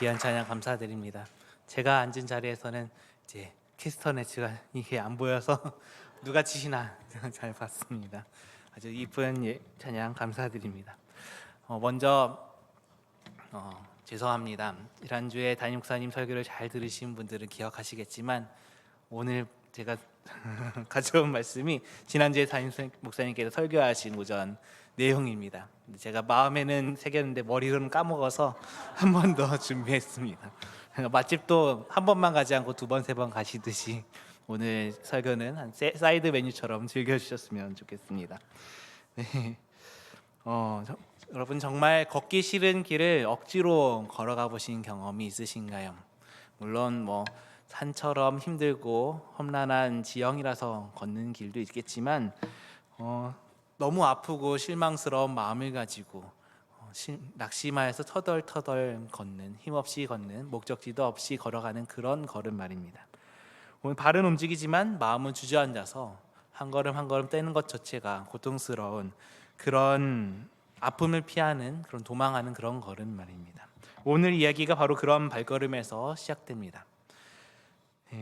귀한 찬양 감사드립니다. 제가 앉은 자리에서는 이제 캐스터네츠가 이게 안 보여서 누가 치시나 잘 봤습니다. 아주 이쁜 찬양 감사드립니다. 먼저 죄송합니다. 지난주에 담임 목사님 설교를 잘 들으신 분들은 기억하시겠지만 오늘 제가 가져온 말씀이 지난주에 담임 목사님께서 설교하신 오전 내용입니다. 제가 마음에는 새겼는데 머리로는 까먹어서 한 번 더 준비했습니다. 맛집도 한 번만 가지 않고 두 번, 세 번 가시듯이 오늘 설교는 한 사이드 메뉴처럼 즐겨주셨으면 좋겠습니다. 네. 여러분 정말 걷기 싫은 길을 억지로 걸어가 보신 경험이 있으신가요? 물론 산처럼 힘들고 험난한 지형이라서 걷는 길도 있겠지만 너무 아프고 실망스러운 마음을 가지고 낙심하여서 터덜터덜 걷는, 힘없이 걷는, 목적지도 없이 걸어가는 그런 걸음 말입니다. 오늘 발은 움직이지만 마음은 주저앉아서 한 걸음 한 걸음 떼는 것 자체가 고통스러운 그런 아픔을 피하는, 그런 도망하는 그런 걸음 말입니다. 오늘 이야기가 바로 그런 발걸음에서 시작됩니다.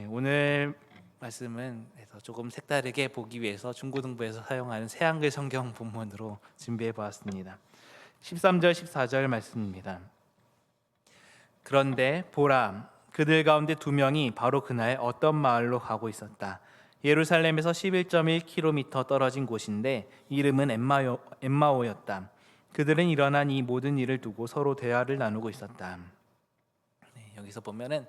오늘 말씀은 조금 색다르게 보기 위해서 중고등부에서 사용하는 새한글 성경 본문으로 준비해 보았습니다. 13절 14절 말씀입니다. 그런데 보라, 그들 가운데 두 명이 바로 그날 어떤 마을로 가고 있었다. 예루살렘에서 11.1km 떨어진 곳인데 이름은 엠마오였다. 그들은 일어난 이 모든 일을 두고 서로 대화를 나누고 있었다. 여기서 보면은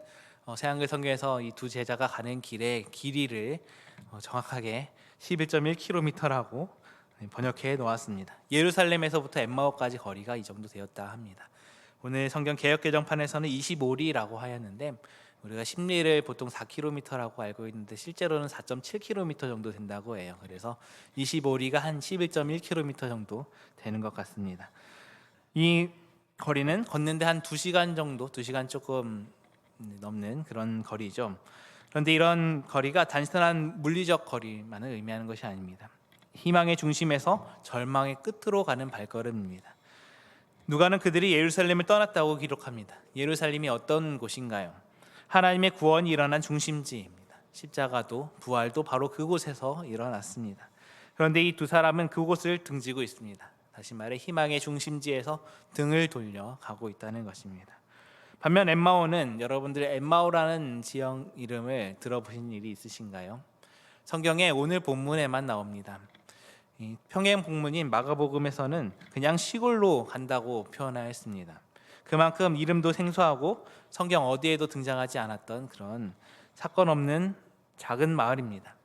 새한글 성경에서 이 두 제자가 가는 길의 길이를 정확하게 11.1km라고 번역해 놓았습니다. 예루살렘에서부터 엠마오까지 거리가 이 정도 되었다 합니다. 오늘 성경 개역 개정판에서는 25리라고 하였는데 우리가 십리를 보통 4km라고 알고 있는데 실제로는 4.7km 정도 된다고 해요. 그래서 25리가 한 11.1km 정도 되는 것 같습니다. 이 거리는 걷는데 한 2시간 정도, 2시간 조금 넘는 그런 거리죠. 그런데 이런 거리가 단순한 물리적 거리만을 의미하는 것이 아닙니다. 희망의 중심에서 절망의 끝으로 가는 발걸음입니다. 누가는 그들이 예루살렘을 떠났다고 기록합니다. 예루살렘이 어떤 곳인가요? 하나님의 구원이 일어난 중심지입니다. 십자가도 부활도 바로 그곳에서 일어났습니다. 그런데 이 두 사람은 그곳을 등지고 있습니다. 다시 말해 희망의 중심지에서 등을 돌려 가고 있다는 것입니다. 반면 엠마오는, 여러분들 엠마오라는 지역 이름을 들어보신 일이 있으신가요? 성경에 오늘 본문에만 나옵니다. 평행 본문인 마가복음에서는 그냥 시골로 간다고 표현하였습니다. 그만큼 이름도 생소하고 성경 어디에도 등장하지 않았던 그런 사건 없는 작은 마을입니다.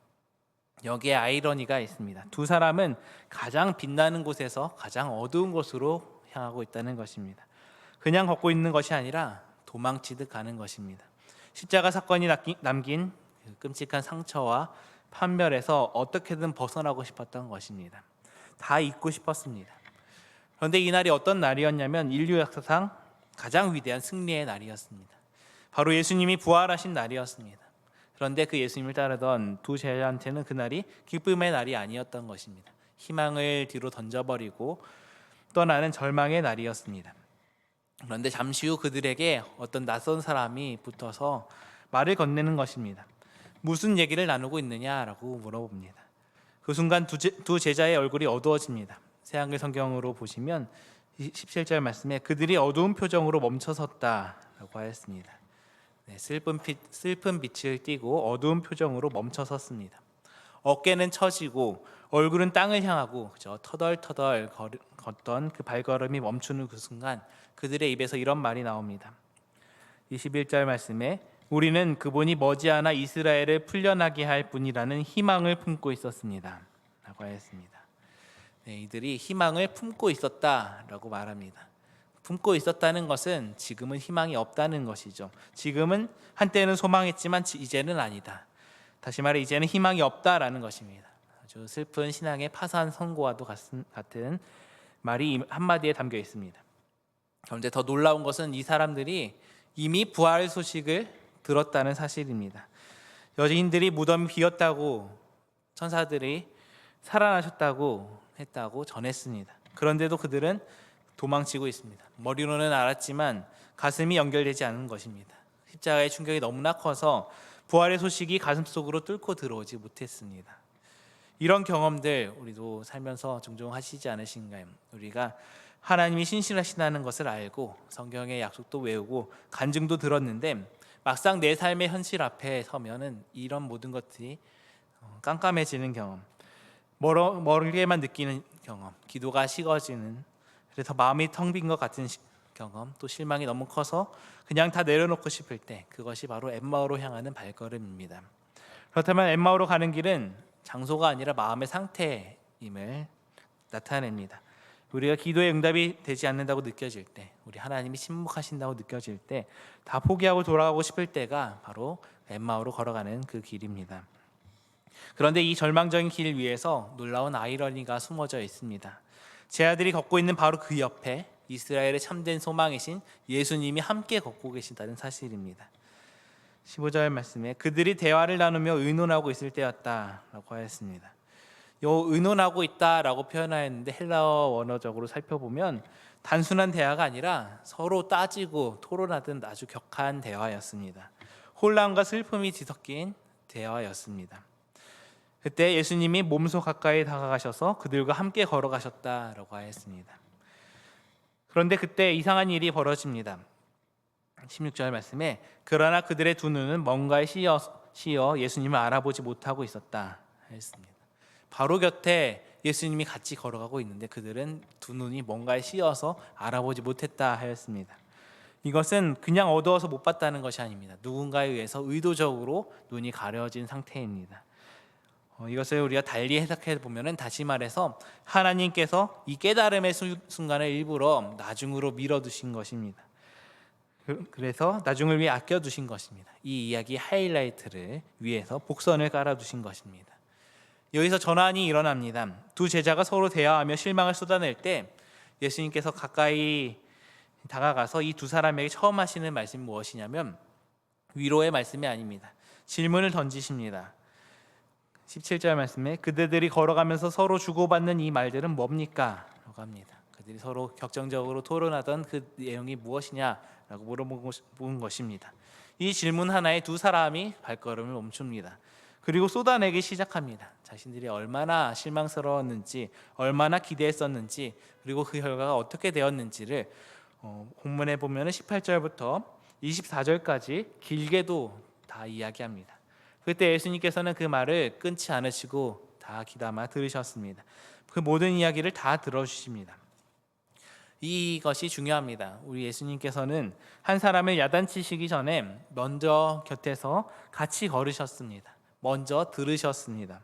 여기에 아이러니가 있습니다. 두 사람은 가장 빛나는 곳에서 가장 어두운 곳으로 향하고 있다는 것입니다. 그냥 걷고 있는 것이 아니라 도망치듯 가는 것입니다. 십자가 사건이 남긴 끔찍한 상처와 판별에서 어떻게든 벗어나고 싶었던 것입니다. 다 잊고 싶었습니다. 그런데 이날이 어떤 날이었냐면 인류 역사상 가장 위대한 승리의 날이었습니다. 바로 예수님이 부활하신 날이었습니다. 그런데 그 예수님을 따르던 두 제자한테는 그날이 기쁨의 날이 아니었던 것입니다. 희망을 뒤로 던져버리고 떠나는 절망의 날이었습니다. 그런데 잠시 후 그들에게 어떤 낯선 사람이 붙어서 말을 건네는 것입니다. 무슨 얘기를 나누고 있느냐라고 물어봅니다. 그 순간 두 제자의 얼굴이 어두워집니다. 새한글 성경으로 보시면 17절 말씀에 그들이 어두운 표정으로 멈춰섰다라고 하였습니다. 슬픈 빛을 띠고 어두운 표정으로 멈춰섰습니다. 어깨는 처지고 얼굴은 땅을 향하고 터덜터덜 걷던 그 발걸음이 멈추는 그 순간 그들의 입에서 이런 말이 나옵니다. 21절 말씀에 우리는 그분이 머지않아 이스라엘을 풀려나게 할 분이라는 희망을 품고 있었습니다 라고 하였습니다. 이들이 희망을 품고 있었다라고 말합니다. 품고 있었다는 것은 지금은 희망이 없다는 것이죠. 지금은 한때는 소망했지만 이제는 아니다. 다시 말해 이제는 희망이 없다라는 것입니다. 아주 슬픈 신앙의 파산 선고와도 같은 말이 한마디에 담겨 있습니다. 그런데 더 놀라운 것은 이 사람들이 이미 부활 소식을 들었다는 사실입니다. 여인들이 무덤이 비었다고, 천사들이 살아나셨다고 했다고 전했습니다. 그런데도 그들은 도망치고 있습니다. 머리로는 알았지만 가슴이 연결되지 않은 것입니다. 십자가의 충격이 너무나 커서 부활의 소식이 가슴속으로 뚫고 들어오지 못했습니다. 이런 경험들 우리도 살면서 종종 하시지 않으신가요? 우리가 하나님이 신실하시다는 것을 알고 성경의 약속도 외우고 간증도 들었는데 막상 내 삶의 현실 앞에 서면은 이런 모든 것들이 깜깜해지는 경험, 멀게만 느끼는 경험, 기도가 식어지는, 그래서 마음이 텅 빈 것 같은 경험, 또 실망이 너무 커서 그냥 다 내려놓고 싶을 때, 그것이 바로 엠마오로 향하는 발걸음입니다. 그렇다면 엠마오로 가는 길은 장소가 아니라 마음의 상태임을 나타냅니다. 우리가 기도의 응답이 되지 않는다고 느껴질 때, 우리 하나님이 침묵하신다고 느껴질 때, 다 포기하고 돌아가고 싶을 때가 바로 엠마오로 걸어가는 그 길입니다. 그런데 이 절망적인 길 위에서 놀라운 아이러니가 숨어져 있습니다. 제 아들이 걷고 있는 바로 그 옆에 이스라엘의 참된 소망이신 예수님이 함께 걷고 계신다는 사실입니다. 15절 말씀에 그들이 대화를 나누며 의논하고 있을 때였다라고 하였습니다. 요 의논하고 있다라고 표현하였는데 헬라어 원어적으로 살펴보면 단순한 대화가 아니라 서로 따지고 토론하던 아주 격한 대화였습니다. 혼란과 슬픔이 뒤섞인 대화였습니다. 그때 예수님이 몸소 가까이 다가가셔서 그들과 함께 걸어가셨다라고 하였습니다. 그런데 그때 이상한 일이 벌어집니다. 16절 말씀에 그러나 그들의 두 눈은 뭔가에 씌어 예수님을 알아보지 못하고 있었다 했습니다. 바로 곁에 예수님이 같이 걸어가고 있는데 그들은 두 눈이 뭔가에 씌어서 알아보지 못했다 하였습니다. 이것은 그냥 어두워서 못 봤다는 것이 아닙니다. 누군가에 의해서 의도적으로 눈이 가려진 상태입니다. 이것을 우리가 달리 해석해 보면은 다시 말해서 하나님께서 이 깨달음의 순간을 일부러 나중으로 밀어두신 것입니다. 그래서 나중을 위해 아껴두신 것입니다. 이 이야기 하이라이트를 위해서 복선을 깔아두신 것입니다. 여기서 전환이 일어납니다. 두 제자가 서로 대화하며 실망을 쏟아낼 때 예수님께서 가까이 다가가서 이 두 사람에게 처음 하시는 말씀이 무엇이냐면 위로의 말씀이 아닙니다. 질문을 던지십니다. 17절 말씀에 그들이 걸어가면서 서로 주고받는 이 말들은 뭡니까? 라고 합니다. 그들이 서로 격정적으로 토론하던 그 내용이 무엇이냐라고 물어본 것입니다. 이 질문 하나에 두 사람이 발걸음을 멈춥니다. 그리고 쏟아내기 시작합니다. 자신들이 얼마나 실망스러웠는지, 얼마나 기대했었는지, 그리고 그 결과가 어떻게 되었는지를 본문에 보면 18절부터 24절까지 길게도 다 이야기합니다. 그때 예수님께서는 그 말을 끊지 않으시고 다 귀담아 들으셨습니다. 그 모든 이야기를 다 들어주십니다. 이것이 중요합니다. 우리 예수님께서는 한 사람을 야단치시기 전에 먼저 곁에서 같이 걸으셨습니다. 먼저 들으셨습니다.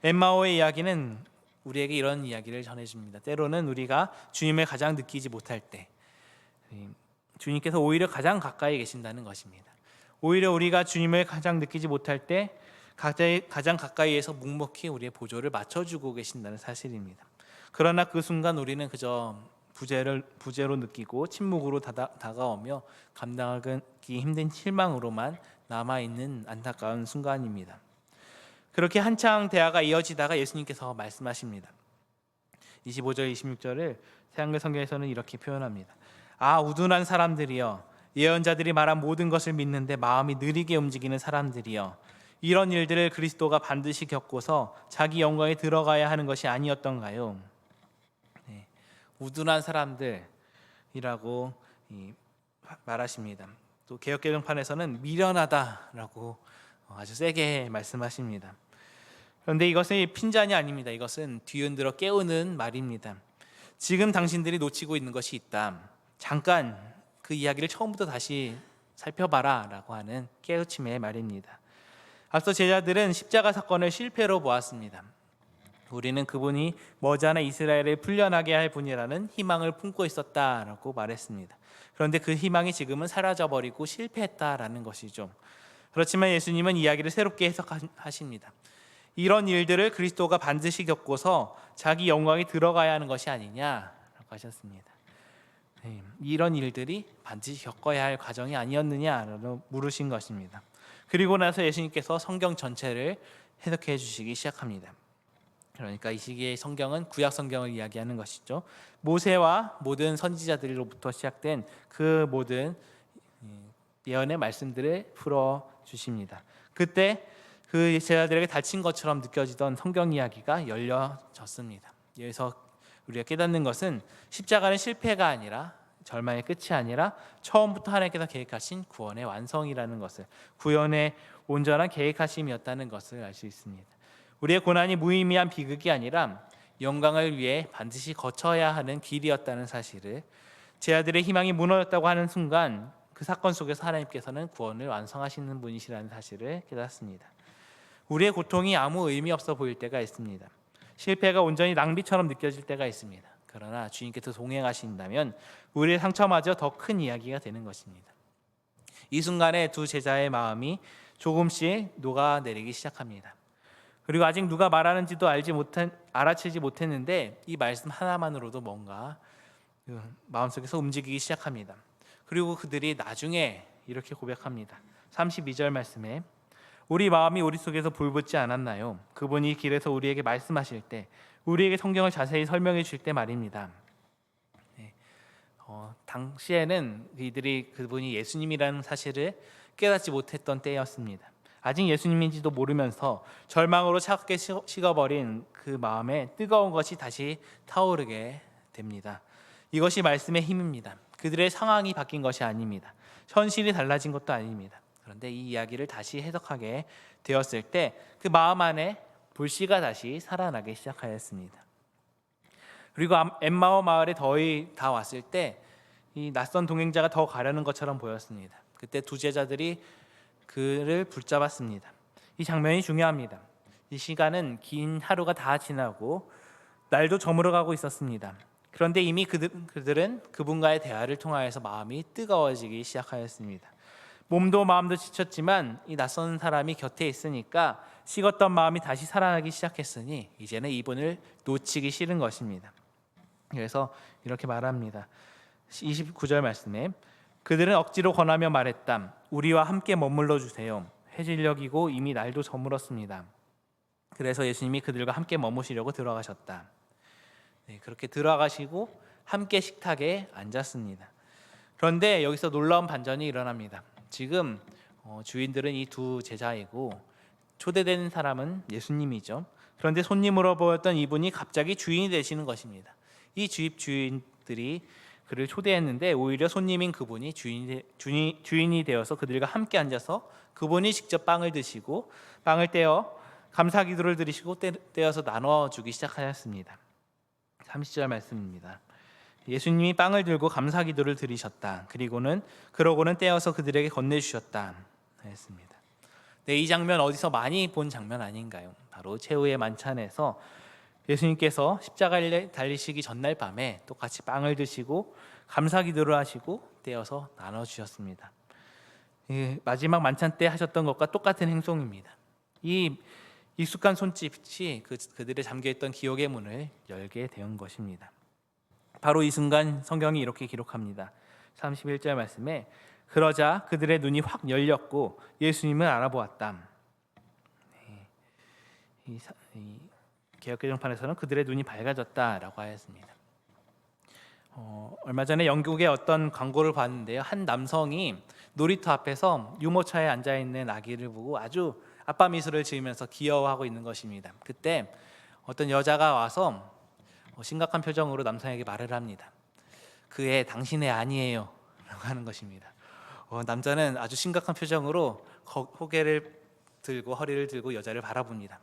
엠마오의 이야기는 우리에게 이런 이야기를 전해줍니다. 때로는 우리가 주님을 가장 느끼지 못할 때 주님께서 오히려 가장 가까이 계신다는 것입니다. 오히려 우리가 주님을 가장 느끼지 못할 때 가장 가까이에서 묵묵히 우리의 보조를 맞춰주고 계신다는 사실입니다. 그러나 그 순간 우리는 그저 부재로 느끼고 침묵으로 다가오며 감당하기 힘든 실망으로만 남아있는 안타까운 순간입니다. 그렇게 한창 대화가 이어지다가 예수님께서 말씀하십니다. 25절 26절을 새한글 성경에서는 이렇게 표현합니다. 아 우둔한 사람들이여, 예언자들이 말한 모든 것을 믿는데 마음이 느리게 움직이는 사람들이여, 이런 일들을 그리스도가 반드시 겪고서 자기 영광에 들어가야 하는 것이 아니었던가요? 네, 우둔한 사람들이라고 말하십니다. 또 개역개정판에서는 미련하다라고 아주 세게 말씀하십니다. 그런데 이것은 핀잔이 아닙니다. 이것은 뒤흔들어 깨우는 말입니다. 지금 당신들이 놓치고 있는 것이 있다. 잠깐 그 이야기를 처음부터 다시 살펴봐라 라고 하는 깨우침의 말입니다. 앞서 제자들은 십자가 사건을 실패로 보았습니다. 우리는 그분이 머지않아 이스라엘을 풀려나게 할 분이라는 희망을 품고 있었다라고 말했습니다. 그런데 그 희망이 지금은 사라져버리고 실패했다라는 것이죠. 그렇지만 예수님은 이야기를 새롭게 해석하십니다. 이런 일들을 그리스도가 반드시 겪고서 자기 영광이 들어가야 하는 것이 아니냐라고 하셨습니다. 이런 일들이 반드시 겪어야 할 과정이 아니었느냐라고 물으신 것입니다. 그리고 나서 예수님께서 성경 전체를 해석해 주시기 시작합니다. 그러니까 이 시기의 성경은 구약 성경을 이야기하는 것이죠. 모세와 모든 선지자들로부터 시작된 그 모든 예언의 말씀들을 풀어 주십니다. 그때 그 제자들에게 다친 것처럼 느껴지던 성경 이야기가 열려졌습니다. 여기서 우리가 깨닫는 것은 십자가는 실패가 아니라 절망의 끝이 아니라 처음부터 하나님께서 계획하신 구원의 완성이라는 것을, 구원의 온전한 계획하심이었다는 것을 알 수 있습니다. 우리의 고난이 무의미한 비극이 아니라 영광을 위해 반드시 거쳐야 하는 길이었다는 사실을, 제자들의 희망이 무너졌다고 하는 순간 그 사건 속에서 하나님께서는 구원을 완성하시는 분이시라는 사실을 깨닫습니다. 우리의 고통이 아무 의미 없어 보일 때가 있습니다. 실패가 온전히 낭비처럼 느껴질 때가 있습니다. 그러나 주님께서 동행하신다면 우리의 상처마저 더 큰 이야기가 되는 것입니다. 이 순간에 두 제자의 마음이 조금씩 녹아내리기 시작합니다. 그리고 아직 누가 말하는지도 알아채지 못했는데 이 말씀 하나만으로도 뭔가 마음속에서 움직이기 시작합니다. 그리고 그들이 나중에 이렇게 고백합니다. 32절 말씀에 우리 마음이 우리 속에서 불붙지 않았나요? 그분이 길에서 우리에게 말씀하실 때, 우리에게 성경을 자세히 설명해 줄 때 말입니다. 당시에는 그분이 예수님이라는 사실을 깨닫지 못했던 때였습니다. 아직 예수님인지도 모르면서 절망으로 차갑게 식어버린 그 마음에 뜨거운 것이 다시 타오르게 됩니다. 이것이 말씀의 힘입니다. 그들의 상황이 바뀐 것이 아닙니다. 현실이 달라진 것도 아닙니다. 그런데 이 이야기를 다시 해석하게 되었을 때 그 마음 안에 불씨가 다시 살아나기 시작하였습니다. 그리고 엠마오 마을에 다 왔을 때 이 낯선 동행자가 더 가려는 것처럼 보였습니다. 그때 두 제자들이 그를 붙잡았습니다. 이 장면이 중요합니다. 이 시간은 긴 하루가 다 지나고 날도 저물어가고 있었습니다. 그런데 이미 그들은 그분과의 대화를 통하여서 마음이 뜨거워지기 시작하였습니다. 몸도 마음도 지쳤지만 이 낯선 사람이 곁에 있으니까 식었던 마음이 다시 살아나기 시작했으니 이제는 이분을 놓치기 싫은 것입니다. 그래서 이렇게 말합니다. 29절 말씀에 그들은 억지로 권하며 말했다. 우리와 함께 머물러 주세요. 해질녘이고 이미 날도 저물었습니다. 그래서 예수님이 그들과 함께 머무시려고 들어가셨다. 그렇게 들어가시고 함께 식탁에 앉았습니다. 그런데 여기서 놀라운 반전이 일어납니다. 지금 주인들은 이 두 제자이고 초대된 사람은 예수님이죠. 그런데 손님으로 보였던 이분이 갑자기 주인이 되시는 것입니다. 이 주인들이 그를 초대했는데 오히려 손님인 그분이 주인이 되어서 그들과 함께 앉아서 그분이 직접 빵을 드시고 빵을 떼어 감사 기도를 드리시고 떼어서 나눠주기 시작하였습니다. 30절 말씀입니다. 예수님이 빵을 들고 감사 기도를 드리셨다. 그러고는 떼어서 그들에게 건네주셨다 했습니다. 네, 이 장면 어디서 많이 본 장면 아닌가요? 바로 최후의 만찬에서 예수님께서 십자가를 달리시기 전날 밤에 똑같이 빵을 드시고 감사 기도를 하시고 떼어서 나눠주셨습니다. 마지막 만찬 때 하셨던 것과 똑같은 행동입니다. 이 익숙한 손짓이 그들의 잠겨있던 기억의 문을 열게 된 것입니다. 바로 이 순간 성경이 이렇게 기록합니다. 31절 말씀에 그러자 그들의 눈이 확 열렸고 예수님을 알아보았다. 개역개정판에서는 그들의 눈이 밝아졌다라고 하였습니다. 얼마 전에 영국의 어떤 광고를 봤는데요. 한 남성이 놀이터 앞에서 유모차에 앉아있는 아기를 보고 아주 아빠 미소를 지으면서 귀여워하고 있는 것입니다. 그때 어떤 여자가 와서 심각한 표정으로 남성에게 말을 합니다. 그 애 당신의 아니에요 라고 하는 것입니다. 남자는 아주 심각한 표정으로 고개를 들고 허리를 들고 여자를 바라봅니다.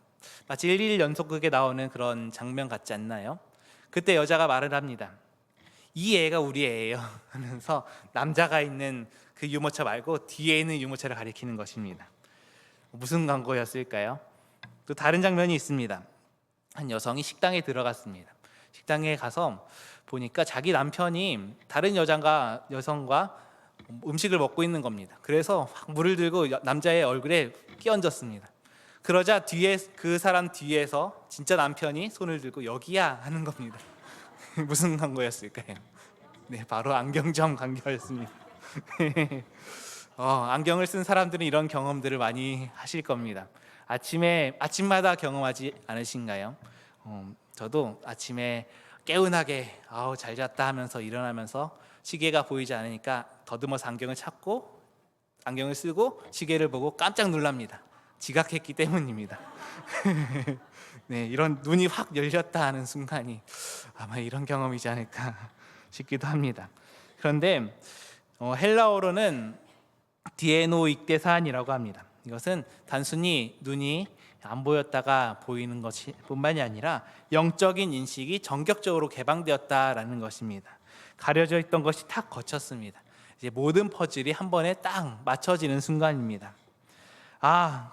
마치 1일 연속극에 나오는 그런 장면 같지 않나요? 그때 여자가 말을 합니다. 이 애가 우리 애예요 하면서 남자가 있는 그 유모차 말고 뒤에 있는 유모차를 가리키는 것입니다. 무슨 광고였을까요? 또 다른 장면이 있습니다. 한 여성이 식당에 들어갔습니다. 식당에 가서 보니까 자기 남편이 다른 여성과 음식을 먹고 있는 겁니다. 그래서 확 물을 들고 남자의 얼굴에 끼얹었습니다. 그러자 그 사람 뒤에서 진짜 남편이 손을 들고 여기야 하는 겁니다. 무슨 광고였을까요? 네, 바로 안경점 광고였습니다. 안경을 쓴 사람들은 이런 경험들을 많이 하실 겁니다. 아침마다 경험하지 않으신가요? 저도 아침에 개운하게 잘 잤다 하면서 일어나면서 시계가 보이지 않으니까 더듬어서 안경을 찾고 안경을 쓰고 시계를 보고 깜짝 놀랍니다. 지각했기 때문입니다. 네, 이런 눈이 확 열렸다 하는 순간이 아마 이런 경험이지 않을까 싶기도 합니다. 그런데 헬라어로는 디에노익데산이라고 합니다. 이것은 단순히 눈이 안 보였다가 보이는 것이 뿐만이 아니라 영적인 인식이 전격적으로 개방되었다라는 것입니다. 가려져 있던 것이 탁 거쳤습니다. 이제 모든 퍼즐이 한 번에 딱 맞춰지는 순간입니다.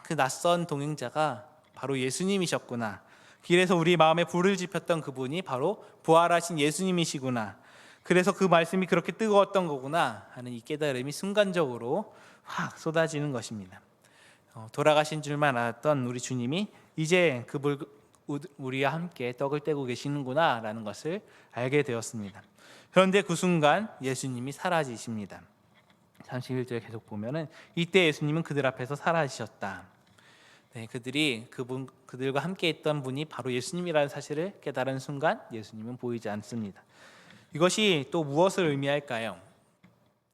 그 낯선 동행자가 바로 예수님이셨구나. 길에서 우리 마음에 불을 지폈던 그분이 바로 부활하신 예수님이시구나. 그래서 그 말씀이 그렇게 뜨거웠던 거구나 하는 이 깨달음이 순간적으로 확 쏟아지는 것입니다. 돌아가신 줄만 알았던 우리 주님이 이제 우리와 함께 떡을 떼고 계시는구나 라는 것을 알게 되었습니다. 그런데 그 순간 예수님이 사라지십니다. 31절 계속 보면은 이때 예수님은 그들 앞에서 사라지셨다. 네, 그들과 함께 있던 분이 바로 예수님이라는 사실을 깨달은 순간 예수님은 보이지 않습니다. 이것이 또 무엇을 의미할까요?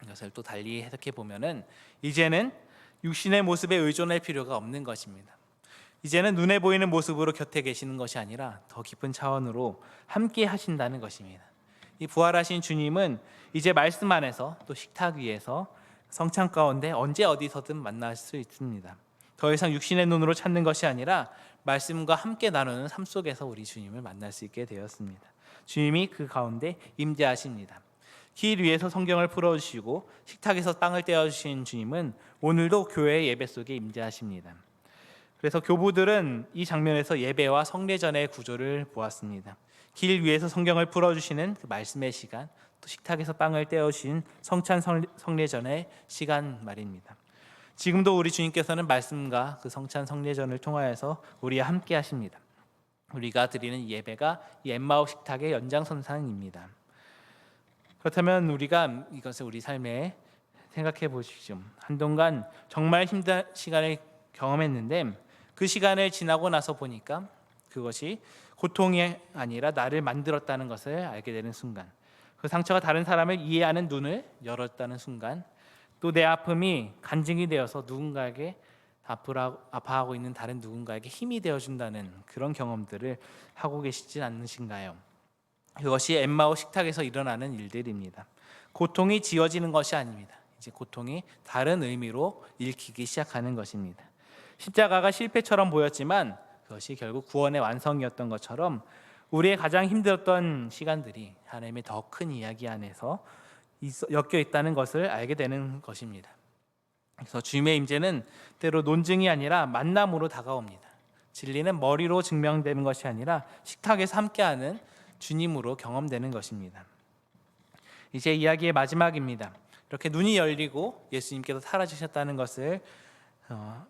이것을 또 달리 해석해 보면은 이제는 육신의 모습에 의존할 필요가 없는 것입니다. 이제는 눈에 보이는 모습으로 곁에 계시는 것이 아니라 더 깊은 차원으로 함께 하신다는 것입니다. 이 부활하신 주님은 이제 말씀 안에서 또 식탁 위에서 성찬 가운데 언제 어디서든 만날 수 있습니다. 더 이상 육신의 눈으로 찾는 것이 아니라 말씀과 함께 나누는 삶 속에서 우리 주님을 만날 수 있게 되었습니다. 주님이 그 가운데 임재하십니다. 길 위에서 성경을 풀어주시고 식탁에서 빵을 떼어주신 주님은 오늘도 교회의 예배 속에 임재하십니다. 그래서 교부들은 이 장면에서 예배와 성례전의 구조를 보았습니다. 길 위에서 성경을 풀어주시는 그 말씀의 시간, 또 식탁에서 빵을 떼어주신 성찬 성례전의 시간 말입니다. 지금도 우리 주님께서는 말씀과 그 성찬 성례전을 통하여서 우리와 함께 하십니다. 우리가 드리는 예배가 이 엠마오 식탁의 연장선상입니다. 그렇다면 우리가 이것을 우리 삶에 생각해 보십시오. 한동안 정말 힘든 시간을 경험했는데 그 시간을 지나고 나서 보니까 그것이 고통이 아니라 나를 만들었다는 것을 알게 되는 순간, 그 상처가 다른 사람을 이해하는 눈을 열었다는 순간, 또 내 아픔이 간증이 되어서 누군가에게 아파하고 있는 다른 누군가에게 힘이 되어준다는 그런 경험들을 하고 계시지 않으신가요? 그것이 엠마오 식탁에서 일어나는 일들입니다. 고통이 지워지는 것이 아닙니다. 이제 고통이 다른 의미로 읽히기 시작하는 것입니다. 십자가가 실패처럼 보였지만 그것이 결국 구원의 완성이었던 것처럼 우리의 가장 힘들었던 시간들이 하나님의 더 큰 이야기 안에서 엮여 있다는 것을 알게 되는 것입니다. 그래서 주님의 임재는 때로 논증이 아니라 만남으로 다가옵니다. 진리는 머리로 증명되는 것이 아니라 식탁에서 함께하는 주님으로 경험되는 것입니다. 이제 이야기의 마지막입니다. 이렇게 눈이 열리고 예수님께서 사라지셨다는 것을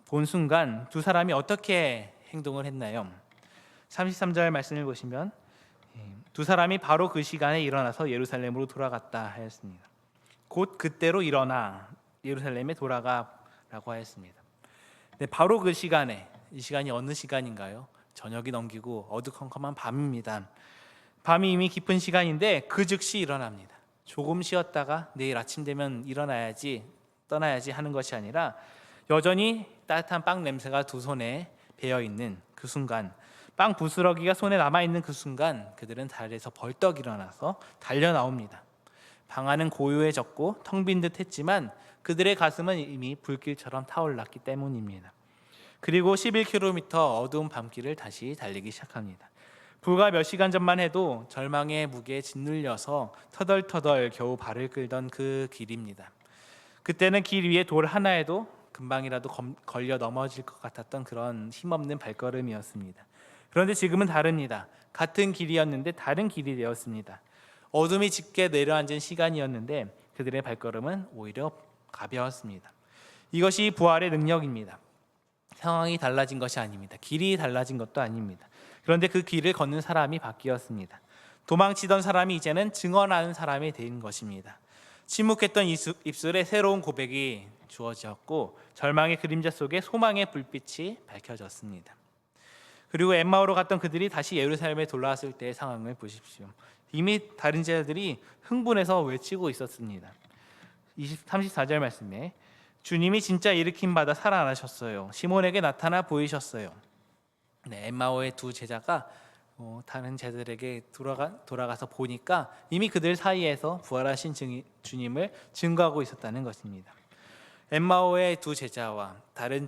본 순간 두 사람이 어떻게 행동을 했나요? 33절 말씀을 보시면 두 사람이 바로 그 시간에 일어나서 예루살렘으로 돌아갔다 하였습니다. 곧 그때로 일어나 예루살렘에 돌아가라고 하였습니다. 네, 바로 그 시간에, 이 시간이 어느 시간인가요? 저녁이 넘기고 어두컴컴한 밤입니다. 밤이 이미 깊은 시간인데 그 즉시 일어납니다. 조금 쉬었다가 내일 아침 되면 떠나야지 하는 것이 아니라 여전히 따뜻한 빵 냄새가 두 손에 배어있는 그 순간, 빵 부스러기가 손에 남아있는 그 순간 그들은 자리에서 벌떡 일어나서 달려나옵니다. 방 안은 고요해졌고 텅 빈 듯 했지만 그들의 가슴은 이미 불길처럼 타올랐기 때문입니다. 그리고 11km 어두운 밤길을 다시 달리기 시작합니다. 불과 몇 시간 전만 해도 절망의 무게에 짓눌려서 터덜터덜 겨우 발을 끌던 그 길입니다. 그때는 길 위에 돌 하나에도 금방이라도 걸려 넘어질 것 같았던 그런 힘없는 발걸음이었습니다. 그런데 지금은 다릅니다. 같은 길이었는데 다른 길이 되었습니다. 어둠이 짙게 내려앉은 시간이었는데 그들의 발걸음은 오히려 가벼웠습니다. 이것이 부활의 능력입니다. 상황이 달라진 것이 아닙니다. 길이 달라진 것도 아닙니다. 그런데 그 길을 걷는 사람이 바뀌었습니다. 도망치던 사람이 이제는 증언하는 사람이 된 것입니다. 침묵했던 입술에 새로운 고백이 주어졌고 절망의 그림자 속에 소망의 불빛이 밝혀졌습니다. 그리고 엠마오로 갔던 그들이 다시 예루살렘에 돌아왔을 때의 상황을 보십시오. 이미 다른 제자들이 흥분해서 외치고 있었습니다. 34절 말씀에 주님이 진짜 일으킴 받아 살아나셨어요. 시몬에게 나타나 보이셨어요. 네, 엠마오의 두 제자가 다른 제자들에게 돌아가서 보니까 이미 그들 사이에서 부활하신 주님을 증거하고 있었다는 것입니다. 엠마오의 두 제자와 다른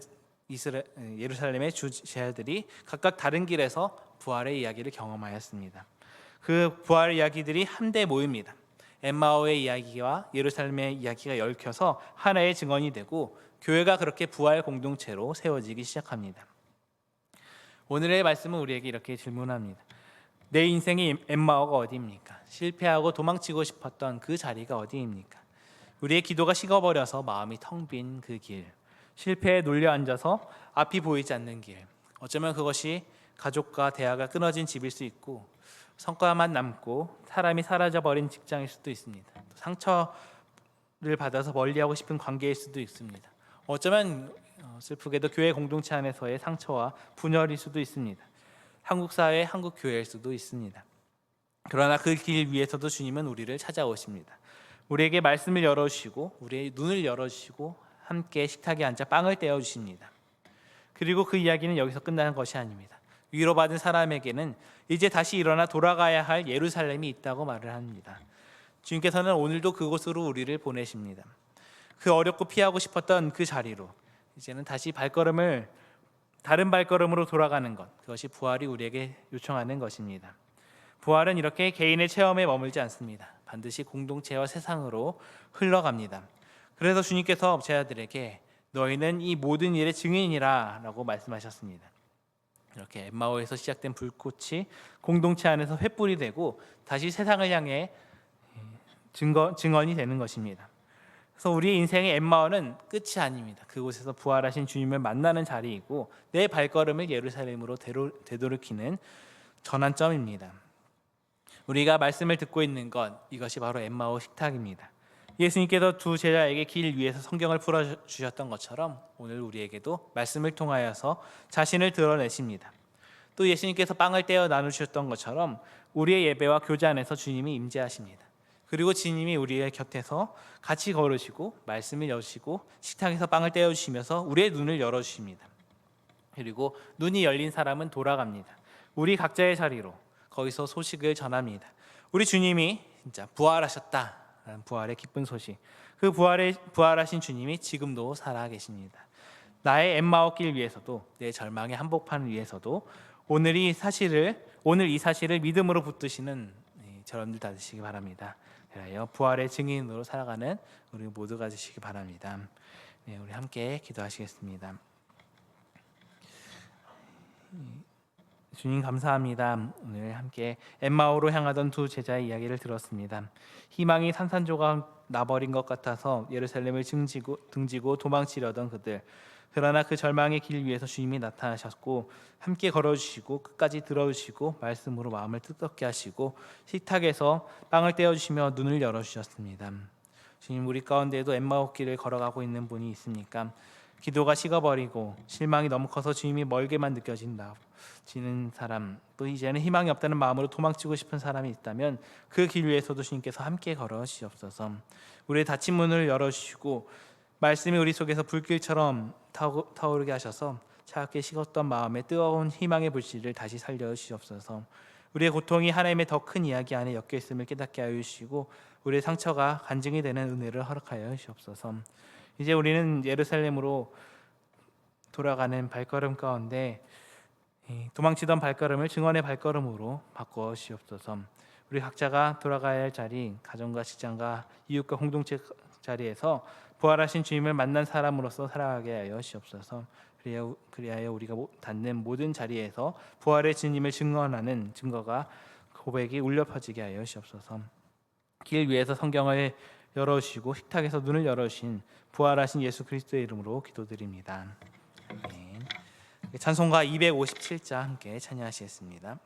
예루살렘의 주 제자들이 각각 다른 길에서 부활의 이야기를 경험하였습니다. 그 부활 이야기들이 한데 모입니다. 엠마오의 이야기와 예루살렘의 이야기가 얽혀서 하나의 증언이 되고 교회가 그렇게 부활 공동체로 세워지기 시작합니다. 오늘의 말씀은 우리에게 이렇게 질문합니다. 내 인생의 엠마오가 어디입니까? 실패하고 도망치고 싶었던 그 자리가 어디입니까? 우리의 기도가 식어버려서 마음이 텅 빈 그 길, 실패에 눌려 앉아서 앞이 보이지 않는 길, 어쩌면 그것이 가족과 대화가 끊어진 집일 수 있고 성과만 남고 사람이 사라져버린 직장일 수도 있습니다. 상처를 받아서 멀리하고 싶은 관계일 수도 있습니다. 어쩌면 슬프게도 교회 공동체 안에서의 상처와 분열일 수도 있습니다. 한국 사회, 한국 교회일 수도 있습니다. 그러나 그 길 위에서도 주님은 우리를 찾아오십니다. 우리에게 말씀을 열어주시고 우리의 눈을 열어주시고 함께 식탁에 앉아 빵을 떼어주십니다. 그리고 그 이야기는 여기서 끝나는 것이 아닙니다. 위로받은 사람에게는 이제 다시 일어나 돌아가야 할 예루살렘이 있다고 말을 합니다. 주님께서는 오늘도 그곳으로 우리를 보내십니다. 그 어렵고 피하고 싶었던 그 자리로 이제는 다시 다른 발걸음으로 돌아가는 것, 그것이 부활이 우리에게 요청하는 것입니다. 부활은 이렇게 개인의 체험에 머물지 않습니다. 반드시 공동체와 세상으로 흘러갑니다. 그래서 주님께서 제자들에게 너희는 이 모든 일의 증인이라 라고 말씀하셨습니다. 이렇게 엠마오에서 시작된 불꽃이 공동체 안에서 횃불이 되고 다시 세상을 향해 증언이 되는 것입니다. 그래서 우리의 인생의 엠마오는 끝이 아닙니다. 그곳에서 부활하신 주님을 만나는 자리이고 내 발걸음을 예루살렘으로 되돌이키는 전환점입니다. 우리가 말씀을 듣고 있는 것, 이것이 바로 엠마오 식탁입니다. 예수님께서 두 제자에게 길 위에서 성경을 풀어주셨던 것처럼 오늘 우리에게도 말씀을 통하여서 자신을 드러내십니다. 또 예수님께서 빵을 떼어 나누셨던 것처럼 우리의 예배와 교제 안에서 주님이 임재하십니다. 그리고 주님이 우리의 곁에서 같이 걸으시고 말씀을 여시고 식탁에서 빵을 떼어주시면서 우리의 눈을 열어주십니다. 그리고 눈이 열린 사람은 돌아갑니다. 우리 각자의 자리로 거기서 소식을 전합니다. 우리 주님이 진짜 부활하셨다. 부활의 기쁜 소식. 그 부활하신 주님이 지금도 살아계십니다. 나의 엠마오 길 위에서도 내 절망의 한복판 위에서도 오늘 이 사실을 믿음으로 붙드시는 여러분들 다 되시기 바랍니다. 그래요 부활의 증인으로 살아가는 우리 모두가 되시기 바랍니다. 네, 우리 함께 기도하시겠습니다. 주님 감사합니다. 오늘 함께 엠마오로 향하던 두 제자의 이야기를 들었습니다. 희망이 산산조각 나버린 것 같아서 예루살렘을 등지고 도망치려던 그들, 그러나 그 절망의 길 위에서 주님이 나타나셨고 함께 걸어주시고 끝까지 들어주시고 말씀으로 마음을 뜨겁게 하시고 식탁에서 빵을 떼어주시며 눈을 열어주셨습니다. 주님, 우리 가운데에도 엠마오 길을 걸어가고 있는 분이 있습니까? 기도가 식어버리고 실망이 너무 커서 주님이 멀게만 느껴지는 사람, 또 이제는 희망이 없다는 마음으로 도망치고 싶은 사람이 있다면 그 길 위에서도 주님께서 함께 걸어주시옵소서. 우리의 닫힌 문을 열어주시고 말씀이 우리 속에서 불길처럼 타오르게 하셔서 차갑게 식었던 마음에 뜨거운 희망의 불씨를 다시 살려주시옵소서. 우리의 고통이 하나님의 더 큰 이야기 안에 엮여 있음을 깨닫게 하여 주시고 우리의 상처가 간증이 되는 은혜를 허락하여 주옵소서. 이제 우리는 예루살렘으로 돌아가는 발걸음 가운데 도망치던 발걸음을 증언의 발걸음으로 바꿔 주시옵소서. 우리 각자가 돌아가야 할 자리, 가정과 직장과 이웃과 공동체 자리에서 부활하신 주님을 만난 사람으로서 살아가게 하여 주시옵소서. 그리하여 우리가 닿는 모든 자리에서 부활의 주님을 증언하는 증거가 고백이 울려 퍼지게 하여 주시옵소서. 길 위에서 성경을 열어주시고 식탁에서 눈을 열어주신 부활하신 예수 그리스도의 이름으로 기도드립니다. 아멘. 찬송가 257자 함께 찬양하시겠습니다.